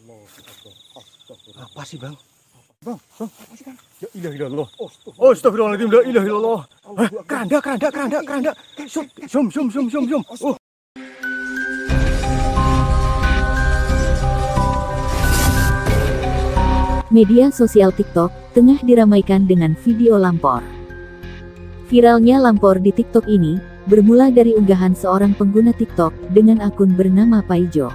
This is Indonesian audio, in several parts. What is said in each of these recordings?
Apa sih, Bang? Bang, apa sih, Kang? La ilaha illallah. Astagfirullahaladzim, la ilaha illallah. Keranda. Syum. Oh. Media sosial TikTok tengah diramaikan dengan video lampor. Viralnya lampor di TikTok ini bermula dari unggahan seorang pengguna TikTok dengan akun bernama Paijo.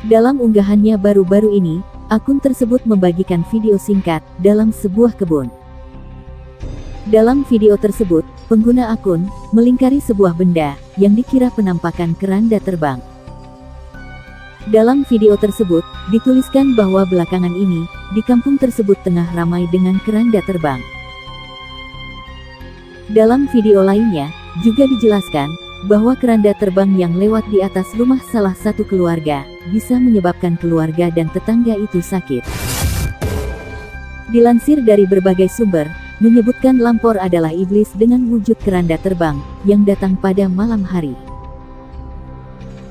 Dalam unggahannya baru-baru ini, akun tersebut membagikan video singkat dalam sebuah kebun. Dalam video tersebut, pengguna akun melingkari sebuah benda yang dikira penampakan keranda terbang. Dalam video tersebut, dituliskan bahwa belakangan ini, di kampung tersebut tengah ramai dengan keranda terbang. Dalam video lainnya, juga dijelaskan bahwa keranda terbang yang lewat di atas rumah salah satu keluarga bisa menyebabkan keluarga dan tetangga itu sakit. Dilansir dari berbagai sumber, menyebutkan lampor adalah iblis dengan wujud keranda terbang yang datang pada malam hari.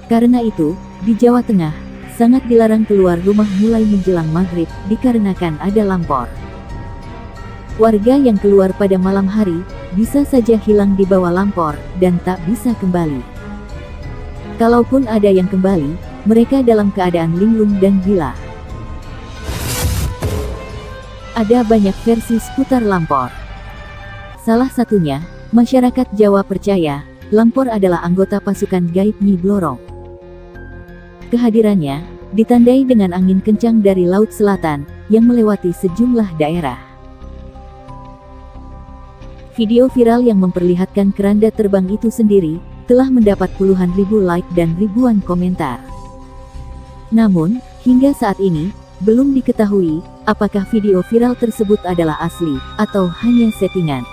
Karena itu, di Jawa Tengah, sangat dilarang keluar rumah mulai menjelang maghrib dikarenakan ada lampor. Warga yang keluar pada malam hari bisa saja hilang di bawah lampor dan tak bisa kembali. Kalaupun ada yang kembali, mereka dalam keadaan linglung dan gila. Ada banyak versi seputar lampor. Salah satunya, masyarakat Jawa percaya lampor adalah anggota pasukan gaib Nyi Blorong. Kehadirannya ditandai dengan angin kencang dari Laut Selatan yang melewati sejumlah daerah. Video viral yang memperlihatkan keranda terbang itu sendiri telah mendapat puluhan ribu like dan ribuan komentar. Namun, hingga saat ini, belum diketahui apakah video viral tersebut adalah asli atau hanya settingan.